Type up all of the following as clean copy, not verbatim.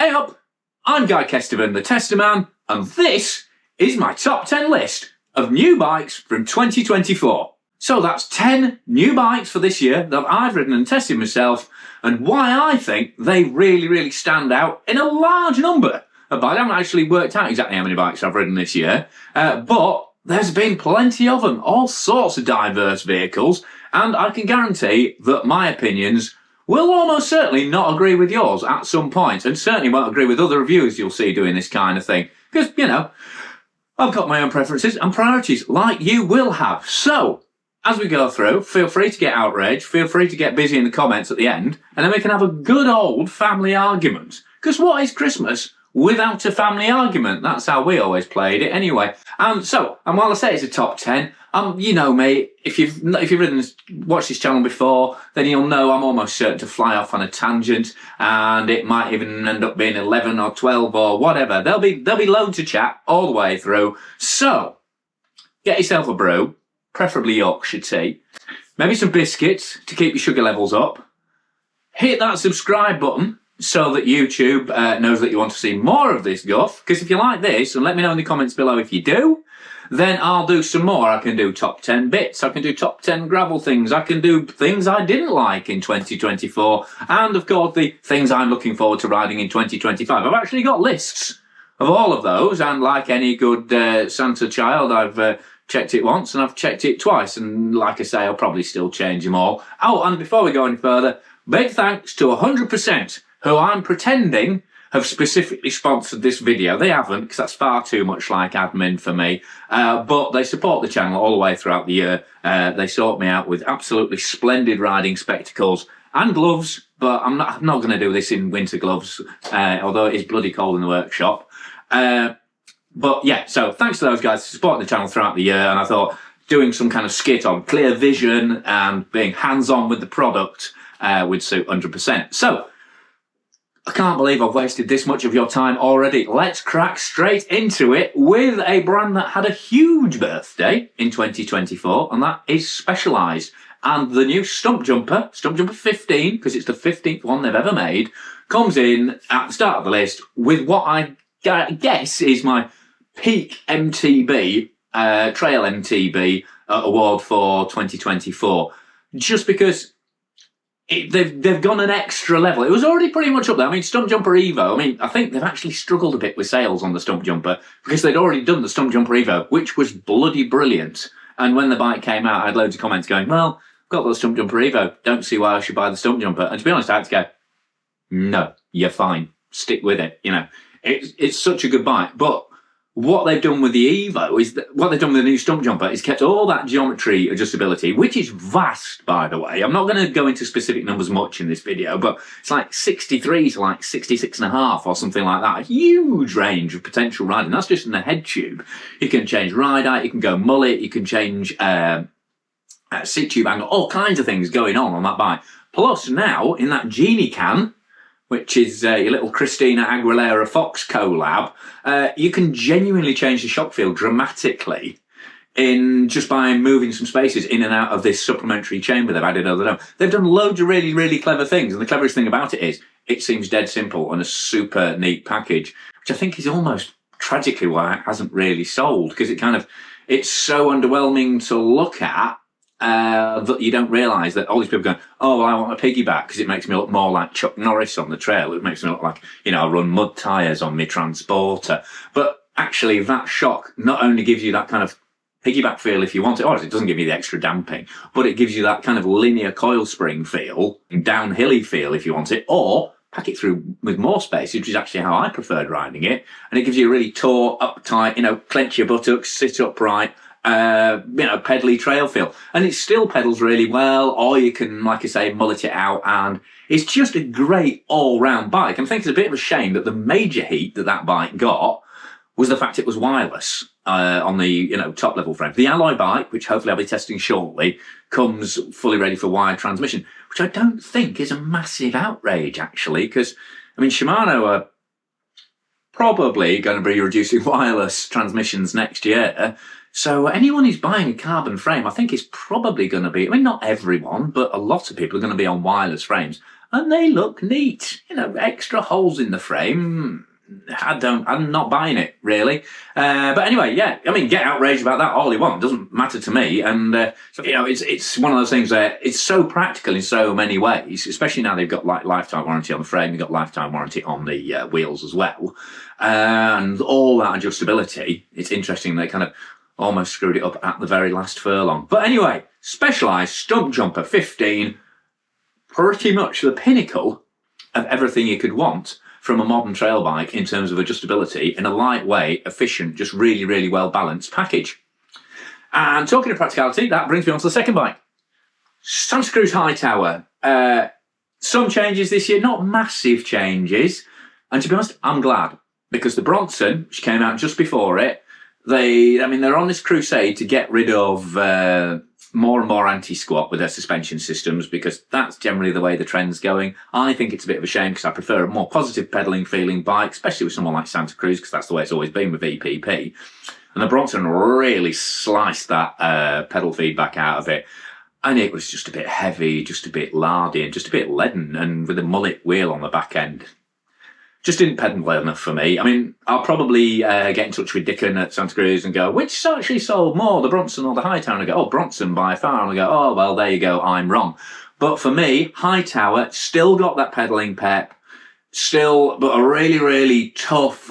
Hey up, I'm Guy Kesterman, the Tester Man, and this is my top 10 list of new bikes from 2024. So that's 10 new bikes for this year that I've ridden and tested myself, and why I think they really stand out in a large number of bikes. I haven't actually worked out exactly how many bikes I've ridden this year, but there's been plenty of them, all sorts of diverse vehicles, and I can guarantee that my opinions will almost certainly not agree with yours at some point, and certainly won't agree with other reviewers you'll see doing this kind of thing. Because, you know, I've got my own preferences and priorities, like you will have. So, as we go through, feel free to get outraged, feel free to get busy in the comments at the end, and then we can have a good old family argument. Because what is Christmas without a family argument? That's how we always played it anyway. And while I say it's a top 10, you know me, if you've watched this channel before, then you'll know I'm almost certain to fly off on a tangent, and it might even end up being 11 or 12 or whatever. There'll be loads of chat all the way through. So, get yourself a brew, preferably Yorkshire tea, maybe some biscuits to keep your sugar levels up. Hit that subscribe button so that YouTube knows that you want to see more of this guff, because if you like this, and let me know in the comments below if you do, then I'll do some more. I can do top 10 bits, I can do top 10 gravel things, I can do things I didn't like in 2024, and of course the things I'm looking forward to riding in 2025. I've actually got lists of all of those, and like any good Santa child, I've checked it once and I've checked it twice, and like I say, I'll probably still change them all. Oh, and before we go any further, big thanks to 100% who I'm pretending have specifically sponsored this video. They haven't, because that's far too much like admin for me, but they support the channel all the way throughout the year. They sort me out with absolutely splendid riding spectacles and gloves, but I'm not going to do this in winter gloves, although it is bloody cold in the workshop. But yeah, so thanks to those guys for supporting the channel throughout the year, and I thought doing some kind of skit on clear vision and being hands-on with the product would suit 100%. So, I can't believe I've wasted this much of your time already. Let's crack straight into it with a brand that had a huge birthday in 2024, and that is Specialized. And the new Stump Jumper 15, because it's the 15th one they've ever made, comes in at the start of the list with what I guess is my peak MTB, Trail MTB award for 2024. Just because they've gone an extra level. It was already pretty much up there. I mean, Stump Jumper Evo, I think they've actually struggled a bit with sales on the Stump Jumper because they'd already done the Stump Jumper Evo, which was bloody brilliant. And when the bike came out, I had loads of comments going, well, I've got the Stump Jumper Evo, don't see why I should buy the Stump Jumper. And to be honest, I had to go, no, you're fine. Stick with it. You know, it's such a good bike. But what they've done with the Evo is that what they've done with the new Stump Jumper is kept all that geometry adjustability, which is vast, by the way. I'm not going to go into specific numbers much in this video, but it's like 63 to like 66.5 or something like that. A huge range of potential riding. That's just in the head tube. You can change ride height, you can go mullet, you can change seat tube angle, all kinds of things going on that bike. Plus now, in that Genie can, which is your little Christina Aguilera Fox collab, you can genuinely change the shock feel dramatically just by moving some spaces in and out of this supplementary chamber they've added over the dome. They've done loads of really clever things, and the cleverest thing about it is it seems dead simple and a super neat package, which I think is almost tragically why it hasn't really sold, because it's so underwhelming to look at. That you don't realise that all these people going, oh, well, I want a piggyback because it makes me look more like Chuck Norris on the trail. It makes me look like, I run mud tyres on my transporter. But actually, that shock not only gives you that kind of piggyback feel if you want it, or it doesn't give you the extra damping, but it gives you that kind of linear coil spring feel, downhilly feel if you want it, or pack it through with more space, which is actually how I preferred riding it. And it gives you a really taut, uptight, clench your buttocks, sit upright, pedally trail feel, and it still pedals really well, or you can, like I say, mullet it out, and it's just a great all-round bike. And I think it's a bit of a shame that the major heat that bike got was the fact it was wireless on the top level frame. The Alloy bike, which hopefully I'll be testing shortly, comes fully ready for wired transmission, which I don't think is a massive outrage actually, because Shimano are probably going to be reducing wireless transmissions next year. So anyone who's buying a carbon frame, I think is probably going to be, not everyone, but a lot of people are going to be on wireless frames. and they look neat. Extra holes in the frame. I'm not buying it, really. But anyway, yeah, get outraged about that all you want. It doesn't matter to me. And, it's one of those things where it's so practical in so many ways, especially now they've got lifetime warranty on the frame, you've got lifetime warranty on the wheels as well. And all that adjustability, it's interesting they kind of almost screwed it up at the very last furlong. But anyway, Specialized Stump Jumper 15, pretty much the pinnacle of everything you could want from a modern trail bike in terms of adjustability in a lightweight, efficient, just really, really well-balanced package. And talking of practicality, that brings me on to the second bike. Santa Cruz Hightower. Some changes this year, not massive changes. And to be honest, I'm glad. Because the Bronson, which came out just before it, they're on this crusade to get rid of more and more anti-squat with their suspension systems, because that's generally the way the trend's going. I think it's a bit of a shame because I prefer a more positive pedalling feeling bike, especially with someone like Santa Cruz, because that's the way it's always been with EPP. And the Bronson really sliced that pedal feedback out of it. And it was just a bit heavy, just a bit lardy, and just a bit leaden, and with a mullet wheel on the back end. Just didn't pedal well enough for me. I'll probably get in touch with Dickon at Santa Cruz and go, which actually sold more, the Bronson or the Hightower? And I go, oh, Bronson by far. And I go, oh, well, there you go, I'm wrong. But for me, Hightower still got that pedalling pep, but a really, really tough,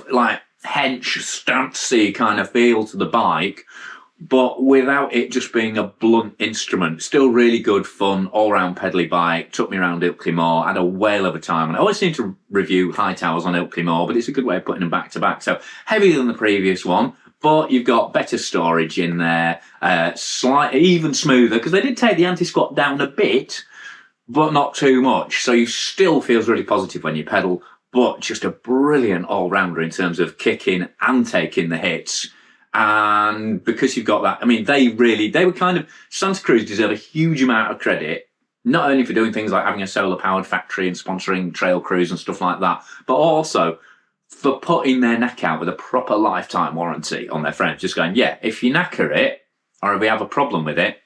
hench, stancy kind of feel to the bike, but without it just being a blunt instrument. Still really good fun, all-round pedally bike. Took me around Ilkley Moor, had a whale of a time. And I always seem to review Hightowers on Ilkley Moor, but it's a good way of putting them back to back. So heavier than the previous one, but you've got better storage in there, slightly even smoother, because they did take the anti-squat down a bit, but not too much. So you still feels really positive when you pedal, but just a brilliant all-rounder in terms of kicking and taking the hits. And because you've got that, they were kind of, Santa Cruz deserve a huge amount of credit, not only for doing things like having a solar powered factory and sponsoring trail crews and stuff like that, but also for putting their neck out with a proper lifetime warranty on their frames. Just going, yeah, if you knacker it, or if we have a problem with it,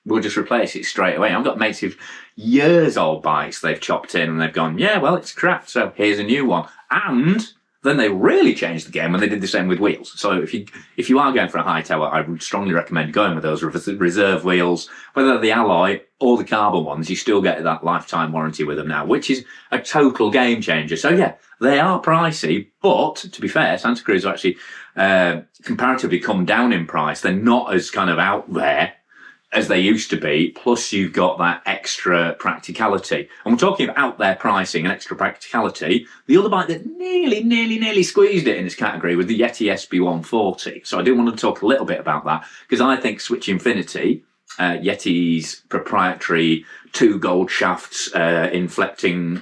we'll just replace it straight away. I've got mates who've years old bikes they've chopped in and they've gone, yeah, well, it's crap, so here's a new one. And then they really changed the game when they did the same with wheels. So if you are going for a Hightower, I would strongly recommend going with those reserve wheels, whether they're the alloy or the carbon ones. You still get that lifetime warranty with them now, which is a total game changer. So yeah, they are pricey, but to be fair, Santa Cruz have actually comparatively come down in price. They're not as kind of out there as they used to be, plus you've got that extra practicality. And we're talking about out there pricing and extra practicality. The other bike that nearly squeezed it in this category was the Yeti SB140. So I do want to talk a little bit about that, because I think Switch Infinity, Yeti's proprietary 2 gold shafts inflecting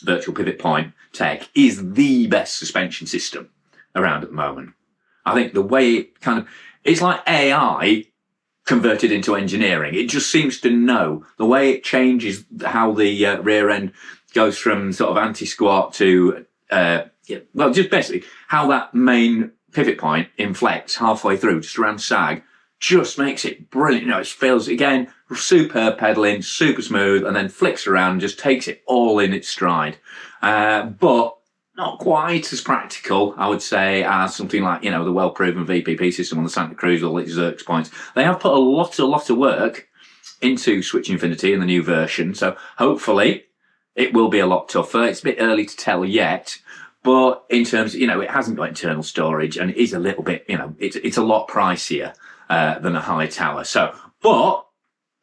virtual pivot point tech, is the best suspension system around at the moment. I think the way it it's like AI converted into engineering. It just seems to know the way it changes how the rear end goes from sort of anti-squat to, just basically how that main pivot point inflects halfway through, just around sag, just makes it brilliant. It feels, again, superb pedaling, super smooth, and then flicks around and just takes it all in its stride. But not quite as practical, I would say, as something like, the well-proven VPP system on the Santa Cruz or its Zerx points. They have put a lot of work into Switch Infinity in the new version, so hopefully it will be a lot tougher. It's a bit early to tell yet, but in terms of, it hasn't got internal storage, and it is a little bit, it's a lot pricier than a Hightower. So, but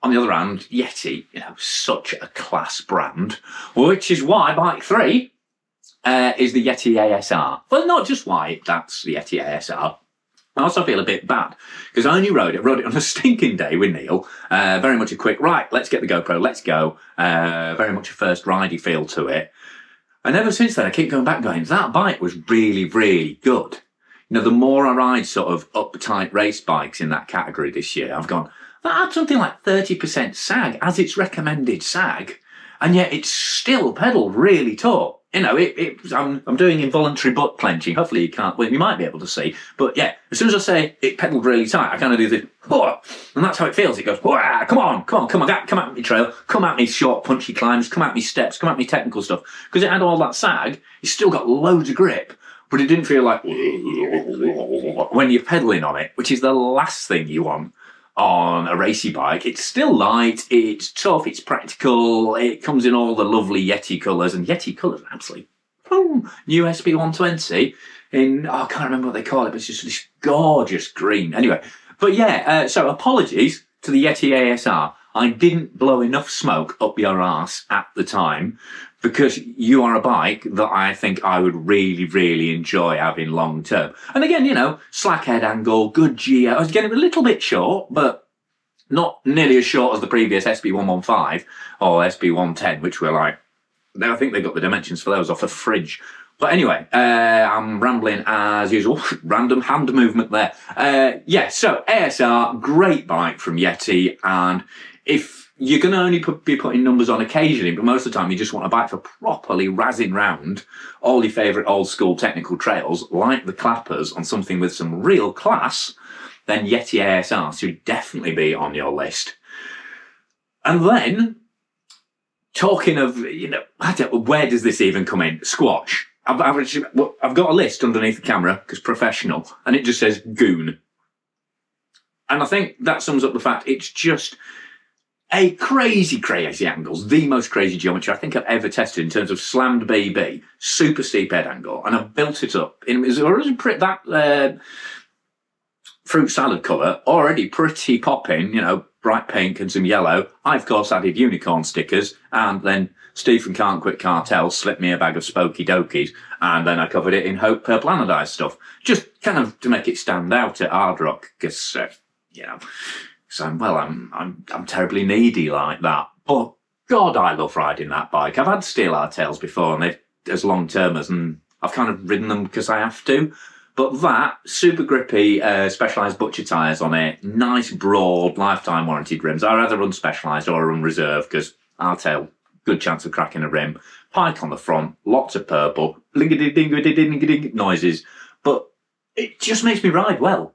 on the other hand, Yeti, such a class brand, which is why Bike 3 is the Yeti ASR. Well, not just why that's the Yeti ASR. I also feel a bit bad, because I only rode it on a stinking day with Neil. Very much a quick, right, let's get the GoPro, let's go. Very much a first ridey feel to it. And ever since then, I keep going back going, that bike was really, really good. The more I ride sort of uptight race bikes in that category this year, I've gone, that had something like 30% sag as its recommended sag, and yet it's still pedaled really taut. I'm doing involuntary butt clenching. Hopefully you can't, well, you might be able to see. But yeah, as soon as I say it pedalled really tight, I kind of do this, and that's how it feels. It goes, come on, come at me trail, come at me short, punchy climbs, come at me steps, come at me technical stuff. Because it had all that sag, it's still got loads of grip, but it didn't feel like when you're pedaling on it, which is the last thing you want on a racy bike. It's still light, it's tough, it's practical, it comes in all the lovely Yeti colours, and Yeti colours are absolutely boom. New SB120 in, I can't remember what they call it, but it's just this gorgeous green. Anyway, but yeah, so apologies to the Yeti ASR. I didn't blow enough smoke up your arse at the time, because you are a bike that I think I would really, really enjoy having long term. And again, slack head angle, good geo. I was getting a little bit short, but not nearly as short as the previous SB115 or SB110, which were like, I think they got the dimensions for those off a fridge. But anyway, I'm rambling as usual. Random hand movement there. So ASR, great bike from Yeti. And if you're going to only be putting numbers on occasionally, but most of the time you just want a bike for properly razzing round all your favourite old school technical trails, like the Clappers, on something with some real class, then Yeti ASR should definitely be on your list. And then, talking of, where does this even come in? Squatch. I've got a list underneath the camera, because professional, and it just says goon. And I think that sums up the fact it's just a crazy angles, the most crazy geometry I think I've ever tested in terms of slammed BB, super steep head angle, and I've built it up. It was already that fruit salad colour, already pretty popping, bright pink and some yellow. I, of course, added unicorn stickers, and then Stephen Can't Quit Cartel slipped me a bag of Spooky Dokies, and then I covered it in Hope Purple Anodized stuff, just kind of to make it stand out at hard rock, because, so, I'm terribly needy like that. But God, I love riding that bike. I've had steel hardtails before, and they're as long-termers, and I've kind of ridden them because I have to. But that, super grippy, Specialized Butcher tyres on it, nice broad, lifetime warranted rims. I rather run Specialized or run Reserve, because hardtail, good chance of cracking a rim. Pike on the front, lots of purple, bling-a-ding-ding-ding-ding-ding noises. But it just makes me ride well.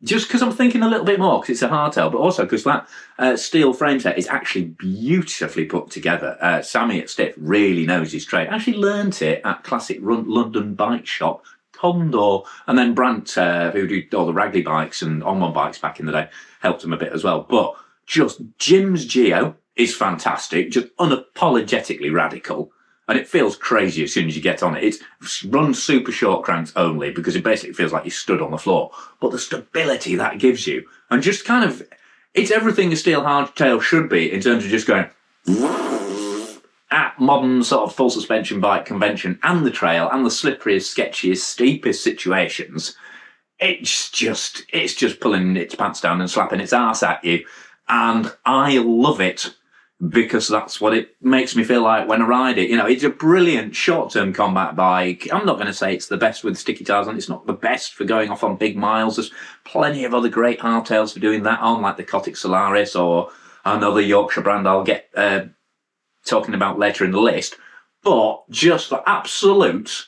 Just because I'm thinking a little bit more, because it's a hardtail, but also because that steel frame set is actually beautifully put together. Sammy at Stiff really knows his trade. Actually learnt it at classic London bike shop, Condor, and then Brandt, who did all the Ragley bikes and On-One bikes back in the day, helped him a bit as well. But just Jim's Geo is fantastic, just unapologetically radical. And it feels crazy as soon as you get on it. It runs super short cranks only, because it basically feels like you stood on the floor. But the stability that gives you, and just kind of, it's everything a steel hardtail should be in terms of just going at modern sort of full suspension bike convention, and the trail, and the slipperiest, sketchiest, steepest situations. It's just pulling its pants down and slapping its arse at you. And I love it, because that's what it makes me feel like when I ride it. It's a brilliant short-term combat bike. I'm not going to say it's the best with sticky tires on. It's not the best for going off on big miles. There's plenty of other great hardtails for doing that on, like the Cotic Solaris or another Yorkshire brand I'll get talking about later in the list. But just for absolute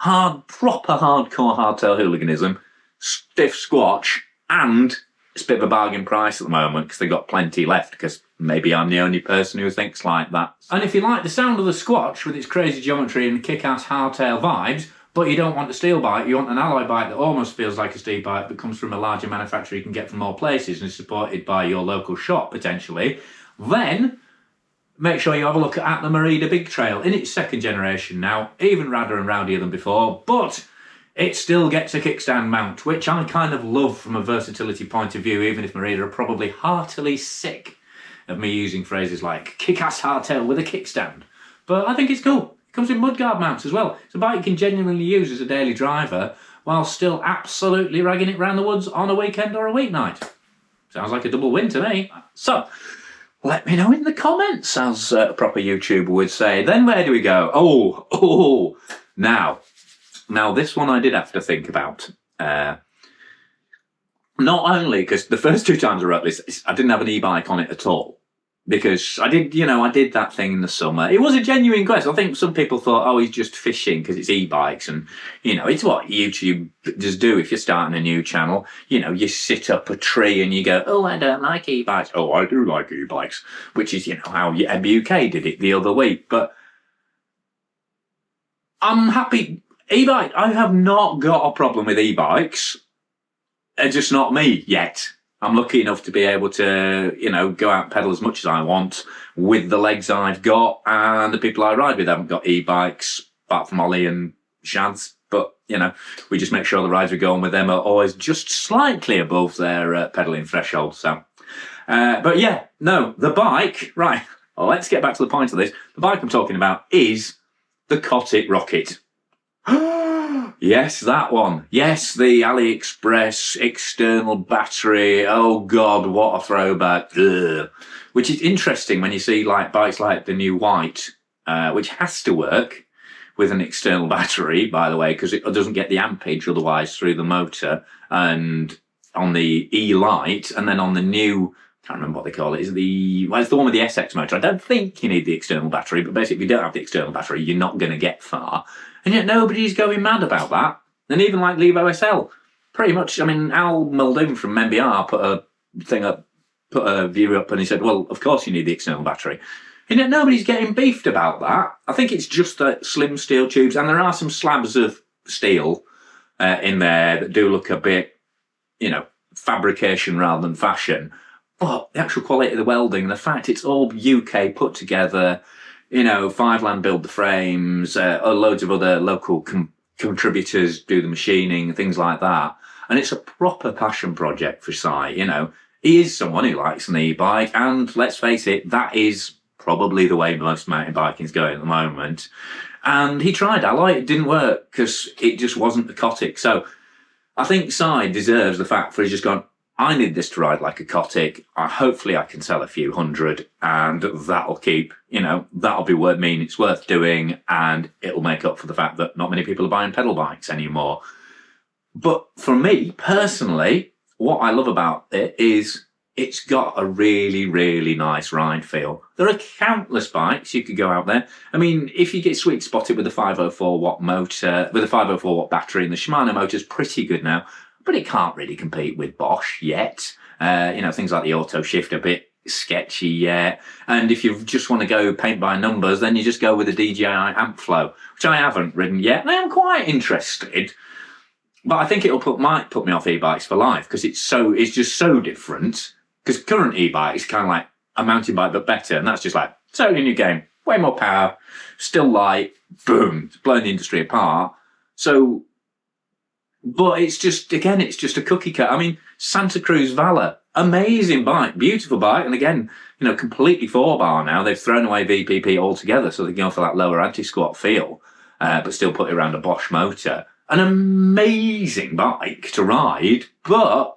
proper hardcore hardtail hooliganism, Stiff Squatch, and it's a bit of a bargain price at the moment because they've got plenty left, because maybe I'm the only person who thinks like that. And if you like the sound of the Squatch with its crazy geometry and kick-ass hardtail vibes, but you don't want a steel bike, you want an alloy bike that almost feels like a steel bike but comes from a larger manufacturer you can get from more places and is supported by your local shop potentially, then make sure you have a look at the Merida Big Trail in its second generation now, even radder and rowdier than before, but it still gets a kickstand mount, which I kind of love from a versatility point of view, even if Merida are probably heartily sick of me using phrases like kick-ass hardtail with a kickstand. But I think it's cool. It comes in mudguard mounts as well. It's a bike you can genuinely use as a daily driver while still absolutely ragging it around the woods on a weekend or a weeknight. Sounds like a double win to me. So, let me know in the comments, as a proper YouTuber would say. Then where do we go? Now this one I did have to think about. Not only because the first two times I wrote this, I didn't have an e-bike on it at all. because I did that thing in the summer. It was a genuine quest. I think some people thought, oh, he's just fishing because it's e-bikes, and it's what YouTube does do if you're starting a new channel. You sit up a tree and you go, oh, I don't like e-bikes. Oh, I do like e-bikes, which is how MBUK did it the other week. But I'm happy. E-bike, I have not got a problem with e-bikes. They're just not me yet. I'm lucky enough to be able to, go out and pedal as much as I want with the legs I've got, and the people I ride with haven't got e-bikes, apart from Ollie and Shads. But, we just make sure the rides we go on with them are always just slightly above their pedalling threshold. So, but yeah, no, the bike, right. Well, let's get back to the point of this. The bike I'm talking about is the Cotic Rocket. Yes, that one. Yes, the AliExpress external battery. Oh, God, what a throwback. Ugh. Which is interesting when you see bikes like the new White, which has to work with an external battery, by the way, because it doesn't get the ampage otherwise through the motor. And on the E-Lite, and then on the new, I can't remember what they call it, it's the one with the SX motor. I don't think you need the external battery, but basically if you don't have the external battery, you're not going to get far. And yet nobody's going mad about that. And even like Levo SL, pretty much, Al Muldoon from MBR put a view up and he said, well, of course you need the external battery. And yet nobody's getting beefed about that. I think it's just the slim steel tubes, and there are some slabs of steel in there that do look a bit, fabrication rather than fashion. But the actual quality of the welding, the fact it's all UK put together, Fiveland build the frames, loads of other local contributors do the machining, things like that. And it's a proper passion project for Si. He is someone who likes an e-bike, and let's face it, that is probably the way most mountain biking is going at the moment. And he tried alloy, it didn't work because it just wasn't the Cotic. So I think Si deserves the fact for he's just gone, I need this to ride like a Cotic. Hopefully I can sell a few hundred, and that'll keep, that'll be worth it's worth doing, and it'll make up for the fact that not many people are buying pedal bikes anymore. But for me, personally, what I love about it is it's got a really, really nice ride feel. There are countless bikes you could go out there. If you get sweet spotted with a 504 watt motor, with a 504 watt battery, and the Shimano motor's pretty good now, but it can't really compete with Bosch yet. Things like the auto shift are a bit sketchy yet. And if you just want to go paint by numbers, then you just go with the DJI Ampflow, which I haven't ridden yet. And I am quite interested. But I think might put me off e-bikes for life because it's just so different. Because current e-bikes kind of like a mountain bike but better, and that's just like totally new game, way more power, still light, boom, it's blowing the industry apart. So, but it's just a cookie cut. Santa Cruz Valor, amazing bike, beautiful bike, and again, completely 4-bar now. They've thrown away VPP altogether, so they can go for that lower anti-squat feel, but still put it around a Bosch motor. An amazing bike to ride, but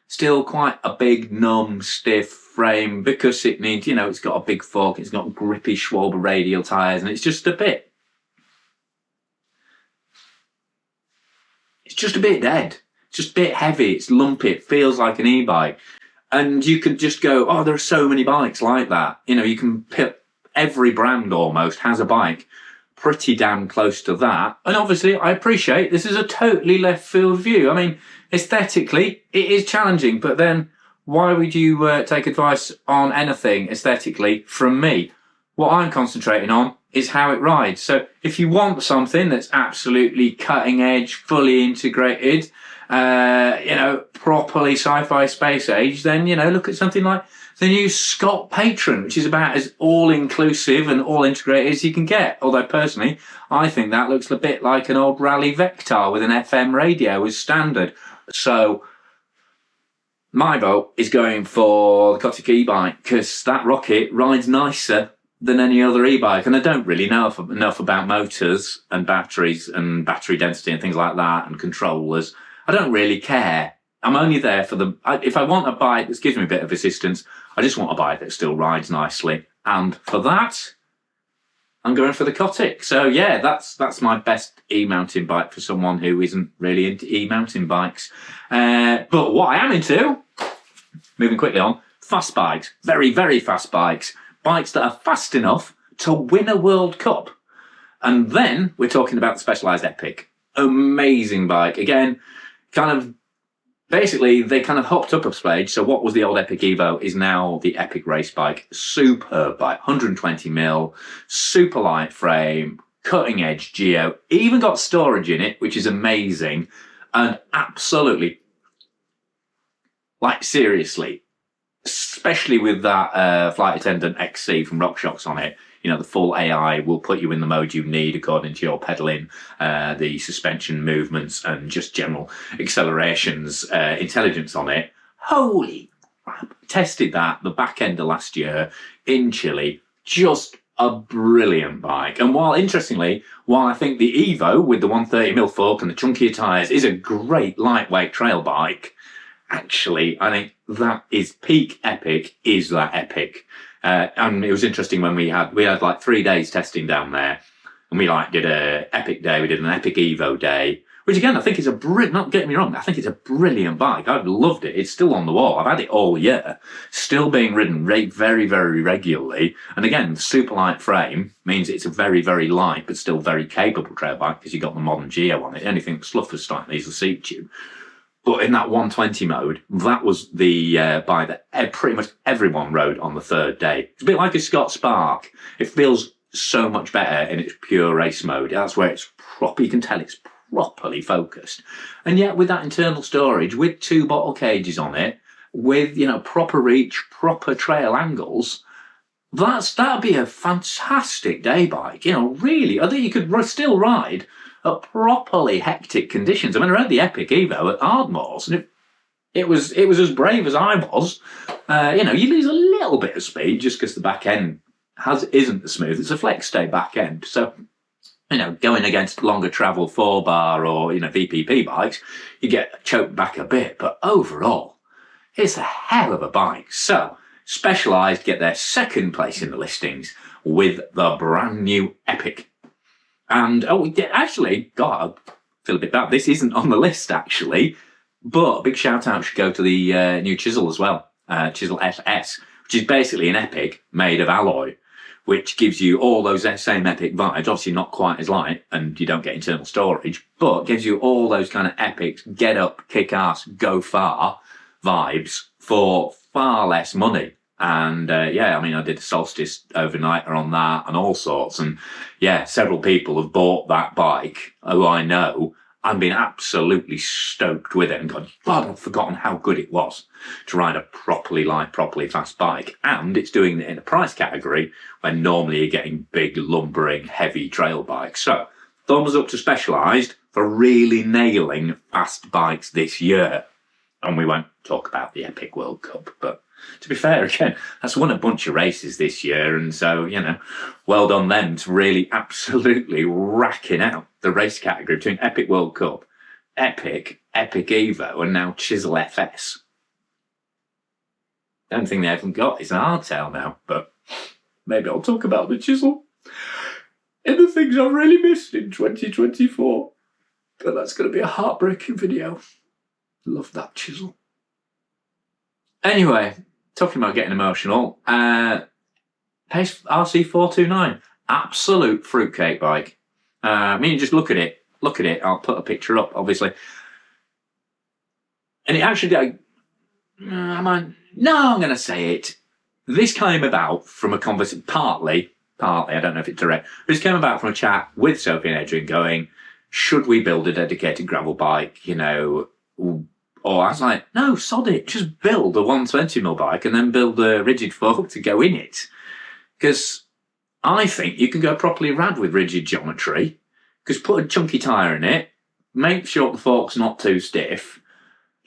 still quite a big, numb, stiff frame because it needs, it's got a big fork, it's got grippy Schwalbe radial tyres, and it's just a bit dead. It's just a bit heavy, it's lumpy, it feels like an e-bike. And you could just go, oh, there are so many bikes like that. You can pick, every brand almost has a bike pretty damn close to that. And obviously, I appreciate this is a totally left field view. Aesthetically, it is challenging, but then why would you take advice on anything aesthetically from me? What I'm concentrating on is how it rides. So if you want something that's absolutely cutting edge, fully integrated, properly sci-fi space age, then, look at something like the new Scott Patron, which is about as all-inclusive and all-integrated as you can get. Although, personally, I think that looks a bit like an old Rally Vectar with an FM radio as standard. So, my vote is going for the Cotic e-bike, because that Rocket rides nicer than any other e-bike. And I don't really know enough about motors and batteries and battery density and things like that and controllers. I don't really care. I'm only there for if I want a bike that gives me a bit of assistance, I just want a bike that still rides nicely. And for that, I'm going for the Cotic. So yeah, that's my best e-mountain bike for someone who isn't really into e-mountain bikes. But what I am into, moving quickly on, fast bikes, very, very fast bikes, bikes that are fast enough to win a World Cup. And then we're talking about the Specialized Epic. Amazing bike. Again, kind of basically, they kind of hopped up a stage. So what was the old Epic Evo is now the Epic race bike. Superb bike, 120mm, super light frame, cutting edge geo, even got storage in it, which is amazing. And absolutely, like seriously, especially with that Flight Attendant XC from RockShox on it, you know, the full AI will put you in the mode you need according to your pedaling, the suspension movements and just general accelerations, intelligence on it. Holy crap. Tested that the back end of last year in Chile. Just a brilliant bike. And interestingly, while I think the Evo with the 130mm fork and the chunkier tyres is a great lightweight trail bike, actually, I think that is peak Epic, is that Epic. And it was interesting when we had like 3 days testing down there, and we like did a Epic day, we did an Epic Evo day, which again I think is not getting me wrong, I think it's a brilliant bike. I've loved it. It's still on the wall. I've had it all year, still being ridden very, very regularly. And again, super light frame means it's a very, very light but still very capable trail bike because you've got the modern geo on it. Anything slough is slightly needs a seat tube. But in that 120 mode, that was the bike that pretty much everyone rode on the third day. It's a bit like a Scott Spark. It feels so much better in its pure race mode. That's where it's proper, you can tell it's properly focused. And yet with that internal storage, with 2 bottle cages on it, with, you know, proper reach, proper trail angles, that'd be a fantastic day bike. You know, really, I think you could still ride at properly hectic conditions. I mean, I rode the Epic Evo at Ardmores, and it was as brave as I was. You know, you lose a little bit of speed just because the back end isn't as smooth. It's a flex stay back end. So, you know, going against longer travel 4-bar or, you know, VPP bikes, you get choked back a bit. But overall, it's a hell of a bike. So, Specialized get their second place in the listings with the brand new Epic. And, actually, God, I feel a bit bad. This isn't on the list, actually. But a big shout-out should go to the new Chisel as well. Chisel FS, which is basically an Epic made of alloy, which gives you all those same Epic vibes. Obviously not quite as light, and you don't get internal storage, but gives you all those kind of Epics, get up, kick ass, go far vibes for far less money. And yeah, I mean, I did a Solstice overnighter on that and all sorts. And yeah, several people have bought that bike who I know and been absolutely stoked with it and gone, God, I've forgotten how good it was to ride a properly light, properly fast bike. And it's doing it in a price category when normally you're getting big, lumbering, heavy trail bikes. So thumbs up to Specialized for really nailing fast bikes this year. And we won't talk about the Epic World Cup, but to be fair, again, that's won a bunch of races this year, and so, you know, well done them to really absolutely racking out the race category between Epic World Cup, Epic Evo, and now Chisel FS. The only thing they haven't got is an hardtail now, but maybe I'll talk about the Chisel in the things I've really missed in 2024. But that's going to be a heartbreaking video. Love that Chisel. Anyway, talking about getting emotional, Pace RC429, absolute fruitcake bike. I mean, just look at it. I'll put a picture up, obviously. And it actually, I'm going to say it. This came about from a conversation, partly, I don't know if it's direct, but this came about from a chat with Sophie and Adrian going, should we build a dedicated gravel bike, you know, or I was like, no, sod it, just build a 120mm bike and then build a rigid fork to go in it. Because I think you can go properly rad with rigid geometry, because put a chunky tyre in it, make sure the fork's not too stiff,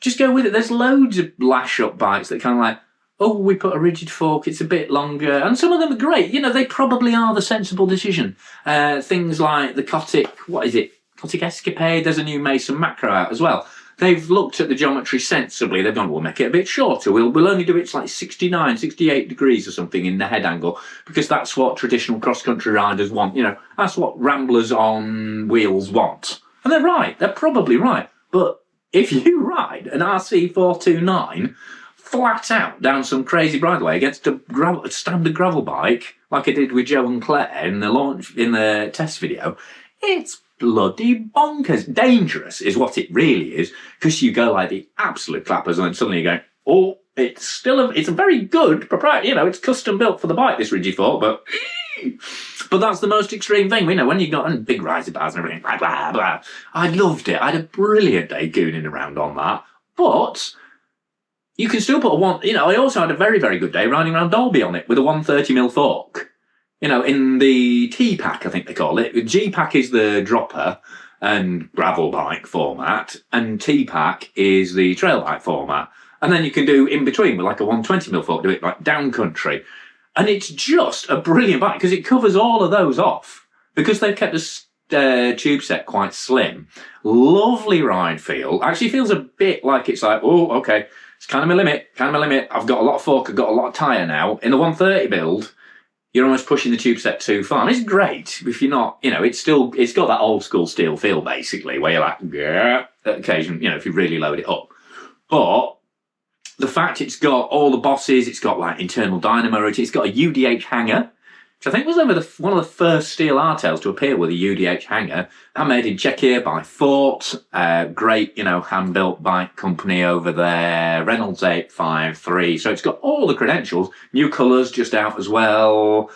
just go with it. There's loads of lash-up bikes that kind of like, oh, we put a rigid fork, it's a bit longer, and some of them are great. You know, they probably are the sensible decision. Things like the Kotick, Kotick Escapade, there's a new Mason Macro out as well. They've looked at the geometry sensibly. They've gone, we'll make it a bit shorter. We'll only do it to like 69, 68 degrees or something in the head angle, because that's what traditional cross-country riders want. You know, that's what ramblers on wheels want. And they're right. They're probably right. But if you ride an RC429 flat out down some crazy bridleway against a standard gravel bike, like I did with Joe and Claire in the test video, it's bloody bonkers. Dangerous is what it really is, because you go like the absolute clappers and then suddenly you go, oh, it's a very good proprietary, it's custom built for the bike, this Ridgey but that's the most extreme thing. When you got big riser bars and everything, blah, blah, blah. I loved it. I had a brilliant day gooning around on that. But you can still put I also had a very, very good day riding around Dalby on it with a 130mm fork. In the T-Pack, I think they call it. G-Pack is the dropper and gravel bike format, and T-Pack is the trail bike format. And then you can do in between with like a 120mm fork, do it like down country. And it's just a brilliant bike because it covers all of those off. Because they've kept the tube set quite slim. Lovely ride feel. Actually feels a bit like it's like, oh, okay, it's kind of my limit. I've got a lot of fork, I've got a lot of tyre now. In the 130 build, you're almost pushing the tube set too far. And it's great if you're not, it's got that old school steel feel basically, where you're like, yeah, at occasion, if you really load it up. But the fact it's got all the bosses, it's got like internal dynamo rotor, it's got a UDH hanger, which I think was one of the first steel hardtails to appear with a UDH hanger. That made in Czechia by Fort, great, hand-built bike company over there, Reynolds 853. So it's got all the credentials, new colours just out as well.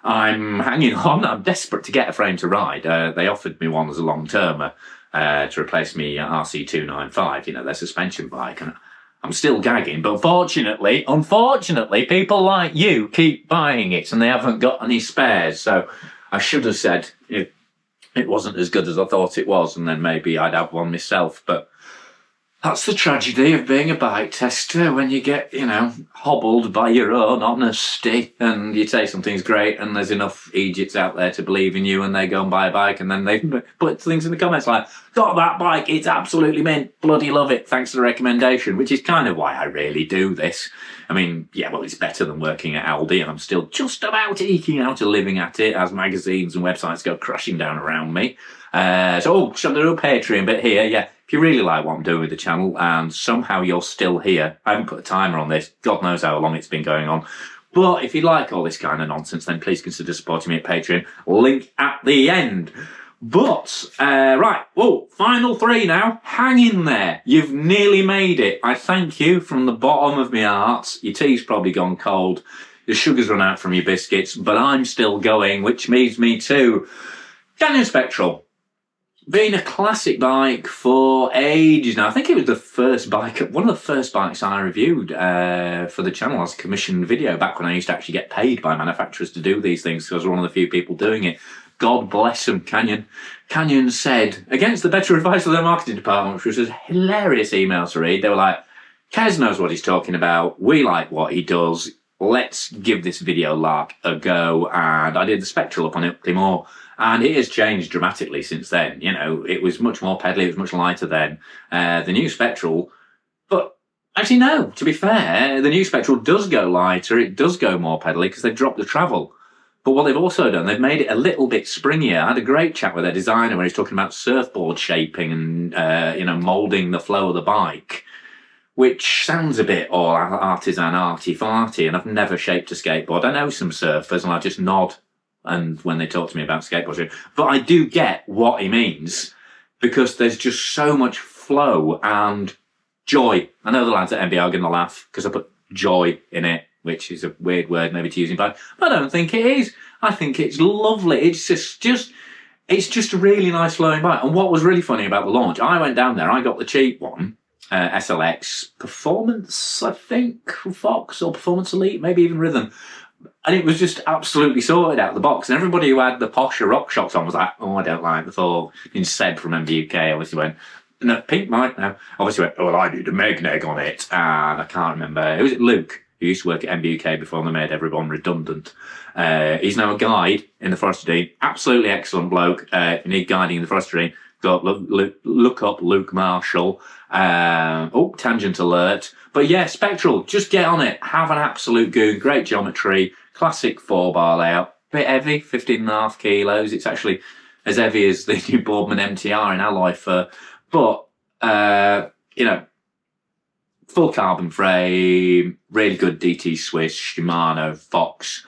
I'm hanging on, I'm desperate to get a frame to ride. They offered me one as a long-termer to replace me RC295, their suspension bike, and I'm still gagging, but unfortunately, people like you keep buying it and they haven't got any spares. So I should have said it wasn't as good as I thought it was, and then maybe I'd have one myself. But that's the tragedy of being a bike tester when you get, hobbled by your own honesty and you say something's great and there's enough idiots out there to believe in you and they go and buy a bike and then they put things in the comments like, got that bike, it's absolutely mint, bloody love it, thanks for the recommendation, which is kind of why I really do this. It's better than working at Aldi and I'm still just about eking out a living at it as magazines and websites go crashing down around me. Should I do a Patreon bit here? Yeah. If you really like what I'm doing with the channel and somehow you're still here, I haven't put a timer on this, God knows how long it's been going on, but if you like all this kind of nonsense, then please consider supporting me at Patreon, link at the end. But, final 3 now, hang in there, you've nearly made it. I thank you from the bottom of my heart. Your tea's probably gone cold, your sugar's run out from your biscuits, but I'm still going, which means me too. Canyon Spectral. Been a classic bike for ages now. I think it was one of the first bikes I reviewed for the channel as a commissioned video back when I used to actually get paid by manufacturers to do these things, because I was one of the few people doing it. God bless them, Canyon. Canyon said, against the better advice of their marketing department, which was a hilarious email to read, they were like, Kez knows what he's talking about, we like what he does, let's give this video lark a go. And I did the Spectral up on Ilkley Moor. And it has changed dramatically since then. It was much more pedally, it was much lighter then. The new Spectral, but actually no, to be fair, the new Spectral does go lighter, it does go more pedally because they've dropped the travel. But what they've also done, they've made it a little bit springier. I had a great chat with their designer where he's talking about surfboard shaping and, moulding the flow of the bike, which sounds a bit all artisan arty-farty, and I've never shaped a skateboard. I know some surfers and I just nod and when they talk to me about skateboarding, but I do get what he means because there's just so much flow and joy. I know the lads at MBA are going to laugh because I put joy in it, which is a weird word maybe to use in bike, but I don't think it is. I think it's lovely. It's just a really nice flowing bike. And what was really funny about the launch, I went down there, I got the cheap one, SLX Performance, I think, Fox or Performance Elite, maybe even Rhythm. And it was just absolutely sorted out of the box. And everybody who had the posher rock shots on was like, oh, I don't like the thought. And Seb from MBUK obviously went, no, pink mic now. Obviously went, well, I need a Megneg on it. And I can't remember. Was it Luke, who used to work at MBUK before they made everyone redundant? He's now a guide in the Forestry. Absolutely excellent bloke. If you need guiding in the Forestry, look up Luke Marshall. Tangent alert. But yeah, Spectral, just get on it. Have an absolute goon. Great geometry. Classic 4-bar layout. Bit heavy, 15.5 kilos. It's actually as heavy as the new Boardman MTR in alloy fur. But, full carbon frame, really good DT Swiss, Shimano, Fox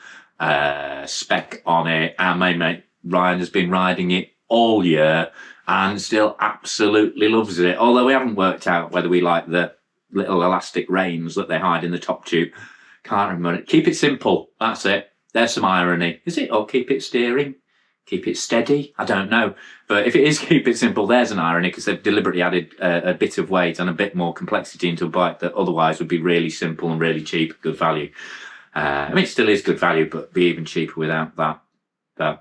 spec on it, and my mate Ryan has been riding it all year and still absolutely loves it, although we haven't worked out whether we like the little elastic reins that they hide in the top tube. Can't remember it. Keep it simple, that's it. There's some irony. Is it? Or keep it steering? Keep it steady? I don't know. But if it is keep it simple, there's an irony, because they've deliberately added a bit of weight and a bit more complexity into a bike that otherwise would be really simple and really cheap, good value. I mean, it still is good value, but be even cheaper without that. So,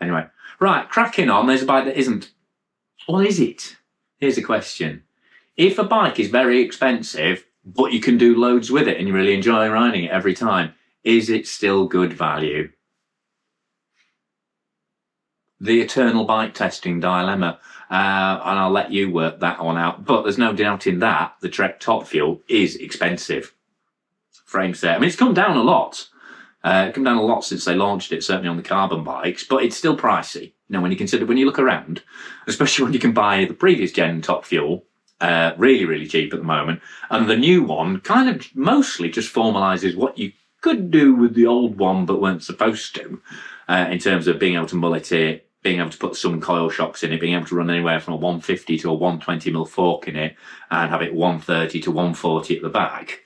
anyway. Right, cracking on. There's a bike that isn't. What is it? Here's the question. If a bike is very expensive, but you can do loads with it and you really enjoy riding it every time, is it still good value? The eternal bike testing dilemma. And I'll let you work that one out. But there's no doubting that the Trek Top Fuel is expensive. Frame set. I mean, it's come down a lot. It's come down a lot since they launched it, certainly on the carbon bikes, but it's still pricey. You know, when you look around, especially when you can buy the previous gen Top Fuel, really, really cheap at the moment, and the new one kind of mostly just formalises what you could do with the old one but weren't supposed to, in terms of being able to mullet it, being able to put some coil shocks in it, being able to run anywhere from a 150 to a 120mm fork in it, and have it 130 to 140 at the back.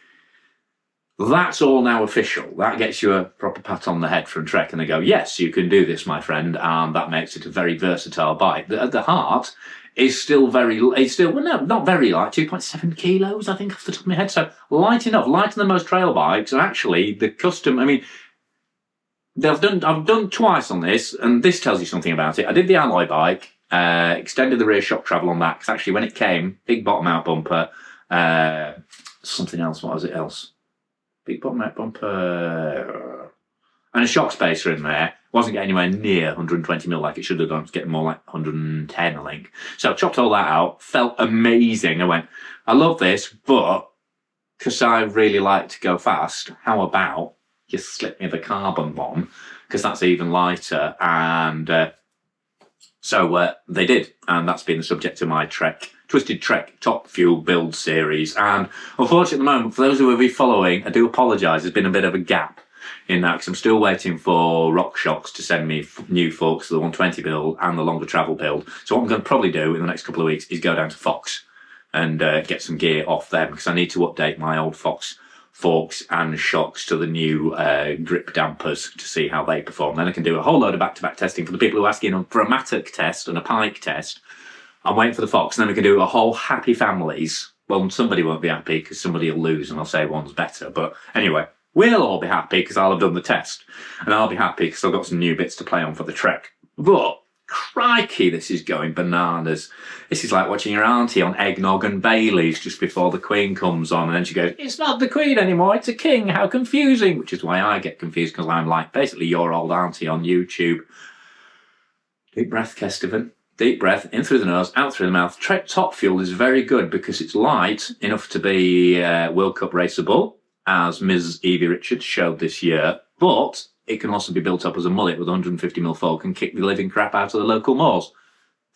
That's all now official. That gets you a proper pat on the head from Trek, and they go, yes, you can do this, my friend, and that makes it a very versatile bike. At the heart is still well, no, not very light, 2.7 kilos, I think, off the top of my head. So light enough, lighter than most trail bikes, and actually the custom, I mean, I've done twice on this, and this tells you something about it. I did the alloy bike, extended the rear shock travel on that, because actually when it came, big bottom out bumper, something else, what was it else? Big bottom out bumper, and a shock spacer in there. Wasn't getting anywhere near 120mm like it should have done. It was getting more like 110, I think. So I chopped all that out. Felt amazing. I went, I love this, but because I really like to go fast, how about you slip me the carbon one? Because that's even lighter. And so they did. And that's been the subject of my Twisted Trek Top Fuel build series. And unfortunately at the moment, for those who will be following, I do apologise, there's been a bit of a gap in that, because I'm still waiting for RockShox to send me new forks for the 120 build and the longer travel build. So what I'm going to probably do in the next couple of weeks is go down to Fox and get some gear off them, because I need to update my old Fox forks and shocks to the new grip dampers to see how they perform. Then I can do a whole load of back-to-back testing for the people who are asking for a Mattock test and a Pike test. I'm waiting for the Fox, and then we can do a whole happy families. Well, somebody won't be happy because somebody will lose and I'll say one's better. But anyway, we'll all be happy because I'll have done the test. And I'll be happy because I've got some new bits to play on for the Trek. But crikey, this is going bananas. This is like watching your auntie on Eggnog and Baileys just before the Queen comes on, and then she goes, it's not the Queen anymore, it's a king, how confusing. Which is why I get confused, because I'm like basically your old auntie on YouTube. Deep breath, Kesteven. Deep breath, in through the nose, out through the mouth. Trek Top Fuel is very good because it's light enough to be World Cup raceable, as Ms. Evie Richards showed this year, but it can also be built up as a mullet with 150mm fork and kick the living crap out of the local moors.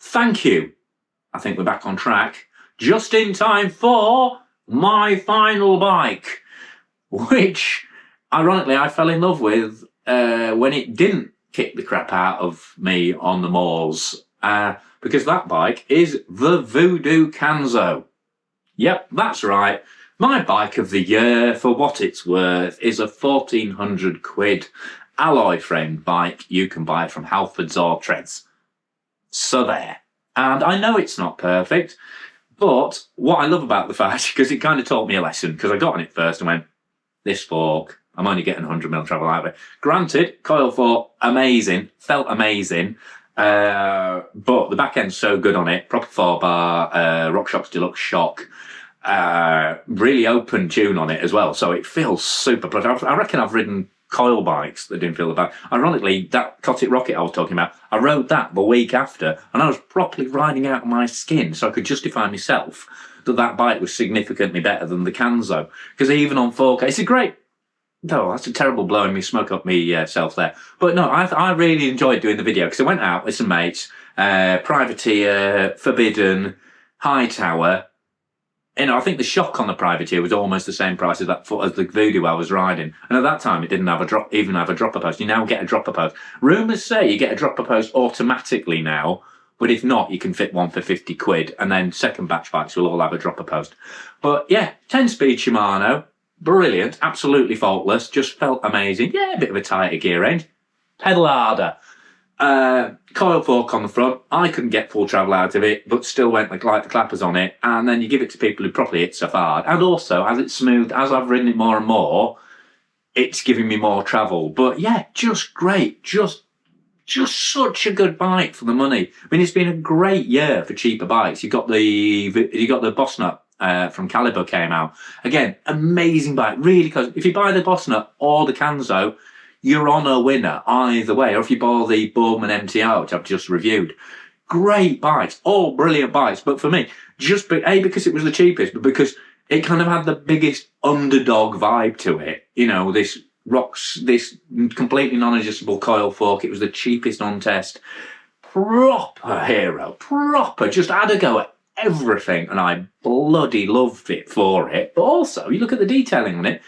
Thank you. I think we're back on track. Just in time for my final bike, which, ironically, I fell in love with when it didn't kick the crap out of me on the moors. Because that bike is the Voodoo Canzo. Yep, that's right. My bike of the year, for what it's worth, is a 1,400 quid alloy framed bike you can buy from Halfords or Treads. So there. And I know it's not perfect, but what I love about the fact, because it kind of taught me a lesson, because I got on it first and went, this fork, I'm only getting 100mm travel out of it. Granted, coil fork, amazing, felt amazing. But the back end's so good on it, proper 4-bar, RockShox Deluxe shock, really open tune on it as well, so it feels super plush. I reckon I've ridden coil bikes that didn't feel the back. Ironically, that Cotic Rocket I was talking about, I rode that the week after, and I was properly riding out of my skin, so I could justify myself that bike was significantly better than the Canzo, because even on 4K, it's a great. No, that's a terrible blowing me smoke up myself there. But no, I really enjoyed doing the video because I went out with some mates, Privateer, Forbidden, Hightower, I think the Shock on the privateer was almost the same price as as the Voodoo I was riding. And at that time, it didn't have even have a dropper post. You now get a dropper post. Rumours say you get a dropper post automatically now, but if not, you can fit one for 50 quid. And then second batch bikes will all have a dropper post. But yeah, 10-speed Shimano, brilliant, absolutely faultless, just felt amazing. Yeah, a bit of a tighter gear range. Pedal harder. Coil fork on the front. I couldn't get full travel out of it, but still went like the clappers on it. And then you give it to people who probably hit stuff hard. And also, as it's smooth, as I've ridden it more and more, it's giving me more travel. But yeah, just great. Just such a good bike for the money. I mean, it's been a great year for cheaper bikes. You got the Boss Nut from Caliber came out. Again, amazing bike, really close. If you buy the Boss Nut or the Kanzo, you're on a winner either way. Or if you buy the Boardman MTR, which I've just reviewed, great bikes, all brilliant bikes. But for me, because it was the cheapest, but because it kind of had the biggest underdog vibe to it. This completely non-adjustable coil fork. It was the cheapest on test. Proper hero, just had a go at everything, and I bloody loved it for it. But also, you look at the detailing on it,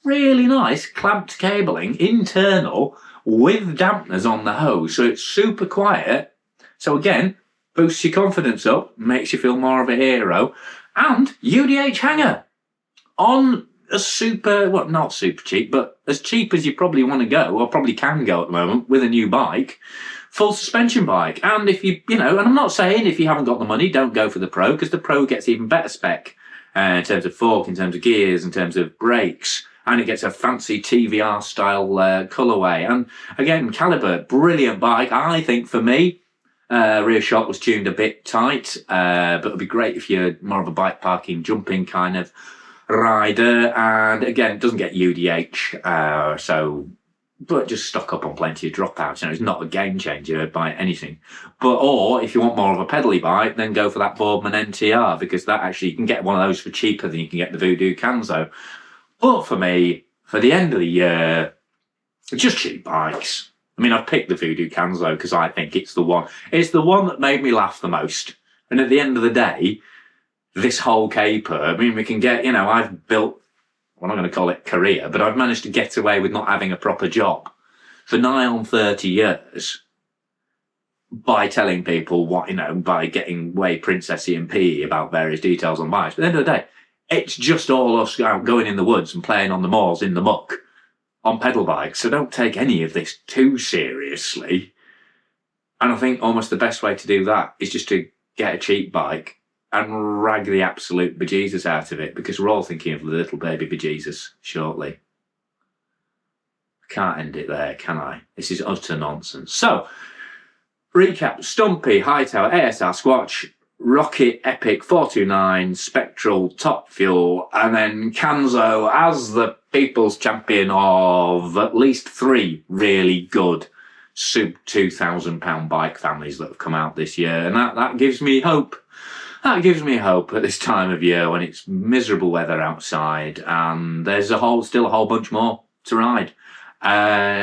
really nice clamped cabling, internal, with dampeners on the hose, so it's super quiet. So again, boosts your confidence up, makes you feel more of a hero. And UDH hanger on a not super cheap, but as cheap as you probably want to go, or probably can go at the moment with a new bike. Full suspension bike. And if and I'm not saying if you haven't got the money, don't go for the Pro, because the Pro gets even better spec in terms of fork, in terms of gears, in terms of brakes. And it gets a fancy TVR style colourway. And again, Caliber, brilliant bike. I think for me, rear shock was tuned a bit tight, but it'd be great if you're more of a bike parking, jumping kind of rider. And again, it doesn't get UDH, but just stock up on plenty of dropouts. It's not a game changer by anything. Or if you want more of a pedally bike, then go for that Boardman NTR, because that actually, you can get one of those for cheaper than you can get the Voodoo Kanzo. But for me, for the end of the year, just cheap bikes. I mean, I've picked the Voodoo Kanzo because I think it's the one. It's the one that made me laugh the most. And at the end of the day, this whole caper, I mean, we can get, I've built, well, I'm not going to call it career, but I've managed to get away with not having a proper job for nigh on 30 years by telling people by getting way princessy and pee about various details on bikes. But at the end of the day, it's just all us out going in the woods and playing on the moors in the muck on pedal bikes. So don't take any of this too seriously. And I think almost the best way to do that is just to get a cheap bike and rag the absolute bejesus out of it, because we're all thinking of the little baby bejesus shortly. I can't end it there, can I? This is utter nonsense. So, recap: Stumpy, Hightower, ASR Squatch, Rocket Epic 429, Spectral, Top Fuel, and then Kanzo as the people's champion of at least 3 really good sub £2,000 bike families that have come out this year. And that gives me hope. That gives me hope at this time of year when it's miserable weather outside and there's still a whole bunch more to ride.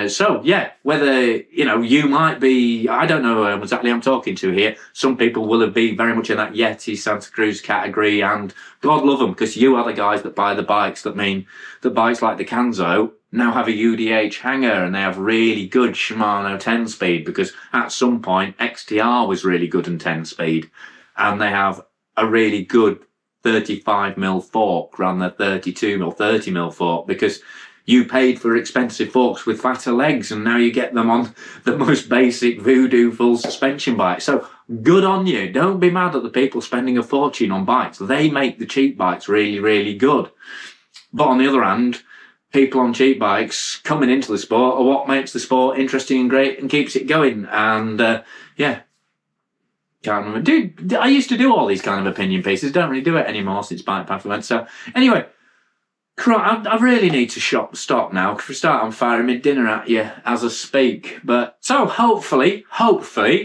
So yeah, whether, you might be, I don't know exactly I'm talking to here. Some people will have been very much in that Yeti Santa Cruz category, and God love them, because you are the guys that buy the bikes that mean that bikes like the Kanzo now have a UDH hanger and they have really good Shimano 10-speed, because at some point XTR was really good and 10-speed, and they have a really good 35mm fork rather than 32mm, 30mm fork, because you paid for expensive forks with fatter legs, and now you get them on the most basic Voodoo full suspension bike. So good on you. Don't be mad at the people spending a fortune on bikes. They make the cheap bikes really, really good. But on the other hand, people on cheap bikes coming into the sport are what makes the sport interesting and great and keeps it going. And yeah, can't remember. Dude, I used to do all these kind of opinion pieces. Don't really do it anymore since Bike Path went. So anyway, I really need to stop now, because we start on firing mid-dinner at you as I speak. But so hopefully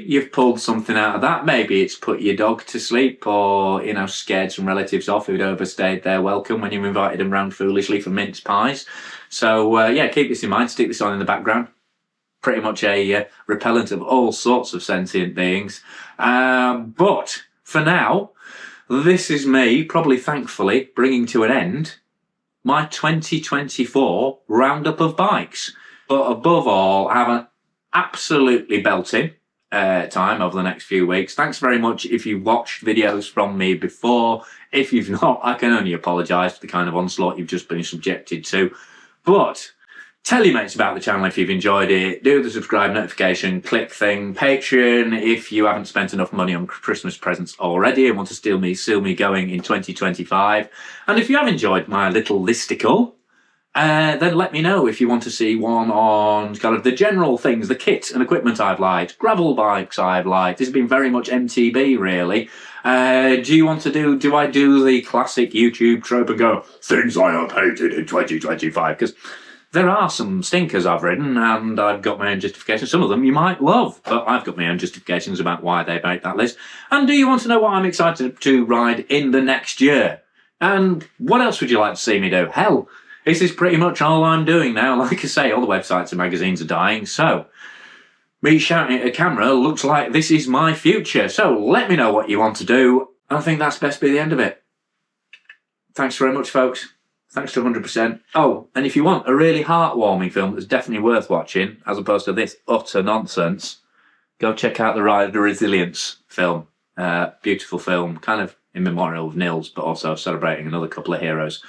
you've pulled something out of that. Maybe it's put your dog to sleep, or, scared some relatives off who'd overstayed their welcome when you invited them round foolishly for mince pies. So yeah, keep this in mind. Stick this on in the background. Pretty much a repellent of all sorts of sentient beings. But for now, this is me, probably thankfully, bringing to an end my 2024 roundup of bikes. But above all, have an absolutely belting time over the next few weeks. Thanks very much if you've watched videos from me before. If you've not, I can only apologise for the kind of onslaught you've just been subjected to. But tell your mates about the channel if you've enjoyed it. Do the subscribe notification, click thing, Patreon if you haven't spent enough money on Christmas presents already and want to steal me going in 2025. And if you have enjoyed my little listicle, then let me know if you want to see one on kind of the general things, the kit and equipment I've liked, gravel bikes I've liked. This has been very much MTB, really. Do I do the classic YouTube trope and go, things I have hated in 2025? Because there are some stinkers I've ridden and I've got my own justifications. Some of them you might love, but I've got my own justifications about why they make that list. And do you want to know what I'm excited to ride in the next year? And what else would you like to see me do? Hell, this is pretty much all I'm doing now. Like I say, all the websites and magazines are dying, so me shouting at a camera looks like this is my future. So let me know what you want to do. I think that's best be the end of it. Thanks very much, folks. Thanks to 100%. Oh, and if you want a really heartwarming film that's definitely worth watching, as opposed to this utter nonsense, go check out the Ride of the Resilience film. Beautiful film, kind of in memorial of Nils, but also celebrating another couple of heroes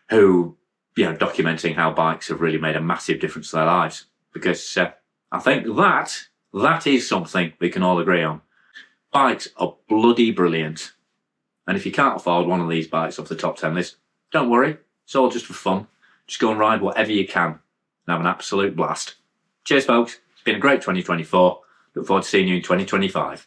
who, documenting how bikes have really made a massive difference to their lives. Because I think that is something we can all agree on. Bikes are bloody brilliant. And if you can't afford one of these bikes off the top 10 list, don't worry. It's all just for fun. Just go and ride whatever you can and have an absolute blast. Cheers, folks. It's been a great 2024. Look forward to seeing you in 2025.